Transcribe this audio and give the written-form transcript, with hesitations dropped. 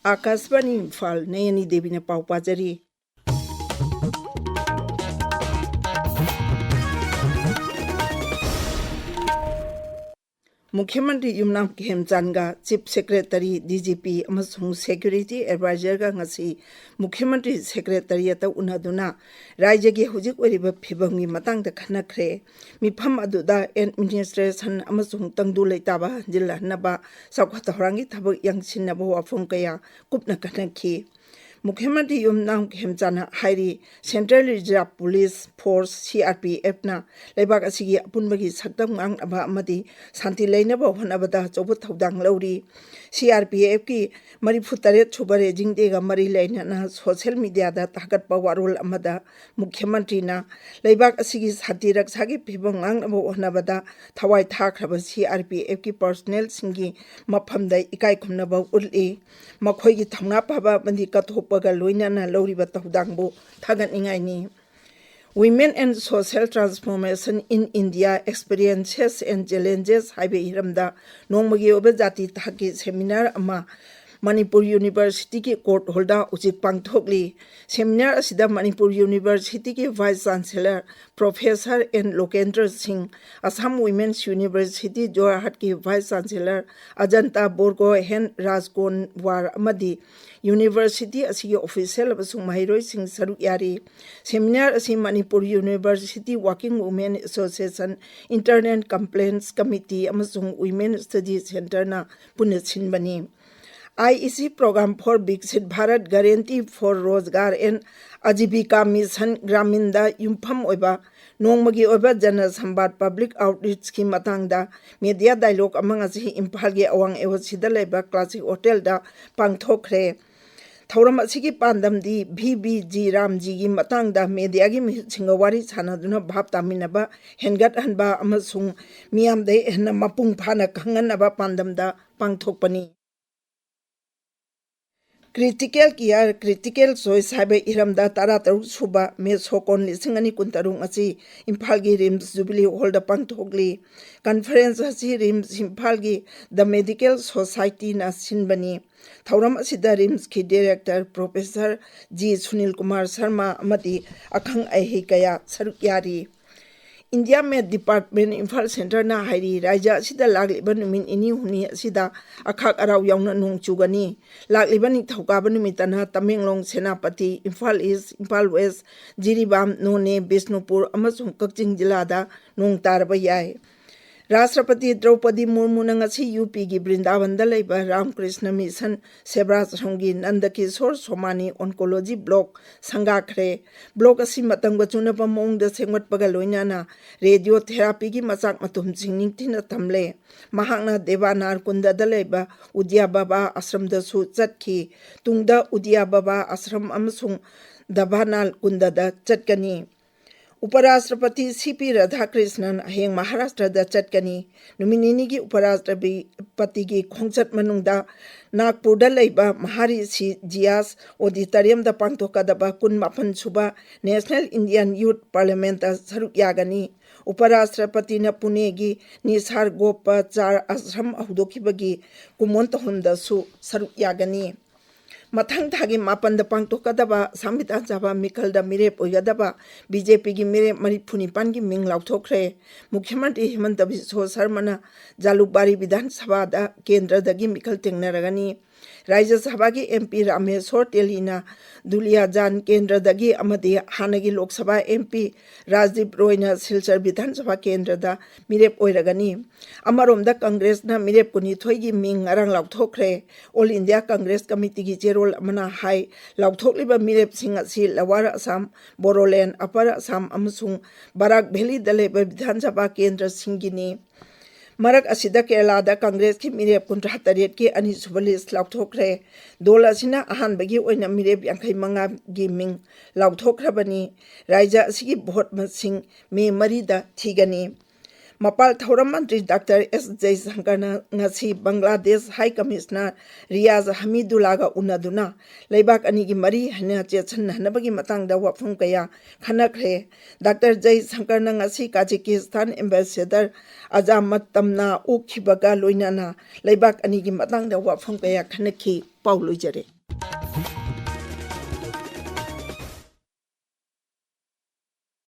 Akashvani Imphal Nayani Devi ne pau pajari. Mukhyamantri Yumnam Khemchandga Chief Secretary DGP amasung Security Advisor ga ngasi Mukhyamantri Secretariat unaduna Rajyagi hujik oriba phibamgi matangda khanakre mifam aduda administration amasung tangdu leitaba jilhanaba sakhata horangi thabak yangsinaba wafum kaya kupna khanakhi Mukhyamantri Yumnam Khemchana hairi Central Reserve Police Force CRPF na leibak asigi apunbagi saktam ngang aba amadi santi lainaba honabada chobu thodang lauri CRPF ki marifutaret chubare jingdega mari lainana social media da tagatpa warul amada Mukhyamantri na leibak asigi santi raksagi phibam ngang aba honabada thawai thakraba CRPF ki personnel singi maphamda ikai khumnaba ulli makhoi gi thamna paba bandi kathop Loinana Lori Batangbo Tagan Ingaini. Women and Social Transformation in India Experiences and Challenges Highway Hiramda Nongmagi Obajati Taki Seminar Ama Manipur University ki court holder Ujik Pangthokli Seminar Asida Manipur University ki Vice Chancellor Professor N. Lokendra Singh Assam Women's University Jorhat ki Vice Chancellor Ajanta Borgo Hen Rajkon War Amadi University asigi official abasung mahiroi sing saruk yari seminar asi Manipur University Working Women Association Internet Complaints Committee amasung Women Studies Center na punachin bani IEC program for Viksit Bharat Guarantee for Rozgar and Ajivika Mission Graminda Imphal oiba Nongmagi oiba Jana Sambat Public Outreach ki matangda media dialogue among asi Imphal ge awang ewasida leba classic hotel da pangthokre Thauram asigi pandam di VBG Ramji gi matangda media gi singawari sanaduna bhap taminaba hengat hanba amasung miam de henna mapung phana khanganaba pandamda pangthokpani Critical Care Critical Choice Highway Iramda Tarataruk Suba Mesokon Lisingani Kuntarung Asi Imphal Rims Jubilee Hall the Pangthokli Conference Asi Rims Imphal The Medical Society na Sinbani Thauram Asida Rims ki Director Professor G. Sunil Kumar Sharma Amati Akhang Aihi Kaya Saruk Yari India Med Department Imphal Center na hairi Raja Sida Lagliban Numin Ini Huni Sida Akhak Arau Yauna Nung Chugani Lagliban Thaukaban Numitana Tamenglong Senapati Imphal East Imphal West Jiribam None Bisnupur Amasung Kakching Jilada Nung Tarbayai Rashtrapati Draupadi Murmu ngasi UP gi Brindavanda leiba Ramkrishna Mission Sebraj Rongi Nandakishore Somani Oncology Block Sangakre Block asi matangba chunaba mongda sengwatpaga loinana radiotherapy gi machak matum jingning tina tamle mahakna Devanar Kunda da leiba Udia Baba Ashram da su chatki tungda Udia Baba Ashram amasung Dabanal Kunda da chatkani Uparashtrapati CP Radhakrishnan Heng Maharashtra da chatkani Numinini gi Uparashtrapati gi khongchat manungda Nagpur da leiba Mahari Jias Auditorium da pangthokadaba kun mapan suba National Indian Youth Parliament da saruk yagani Uparashtrapati na Pune gi Nisar Gopa Char Ashram ahudokibagi kumon tahumda su saruk yagani Mathang thagi mapanda pangthokadaba Sambitan Sabha Mikhalda Mirep oigadaba BJP gi Mirep Maripuni pan gi ming lauthokre Mukhyamantri Himanta Biswa Sarmana Jalukbari Vidhan Sabha da Kendra dagi Mikhal tengnaragani Rajya Sabha gi MP Rameshwar Telina Dulia Jan Kendra dagi amadi Hanagi Lok Sabha MP Rajdeep Royna Silchar Vidhan Sabha Kendra da Mirep oiragani Amarom da Congress na Mirep kuni thoigi ming arang lauthokre All India Congress Committee gi Jerol Amana Hai Lauthokliba Mirep Singh asi Lawara Assam Boroland Upper Assam amasung Barak Valley daleba Vidhan Sabha Kendra Singhini Marak asida Kerala da Congress ki Mirep Kuntra Tariet ki Ani Subalis Lauthokre Dola Sina Ahan Bagi Oina Mirep Yankai Manga Giming Lauthokrabani Raja Asigi Bhot Masing Me Marida Tigani Mapal Thauram Mantri Dr. S. Jaishankarna ngasi Bangladesh High Commissioner Riyaz Hamidulaga unaduna Laibak anigi mari hana chetsan hanabagi matangda wafum kaya khanakre Dr. Jaishankarna ngasi Kazakhstan Ambassador Azamat Tamna Ukhibaga loinana Laibak anigi matangda wafum kaya khanaki Paulu jare.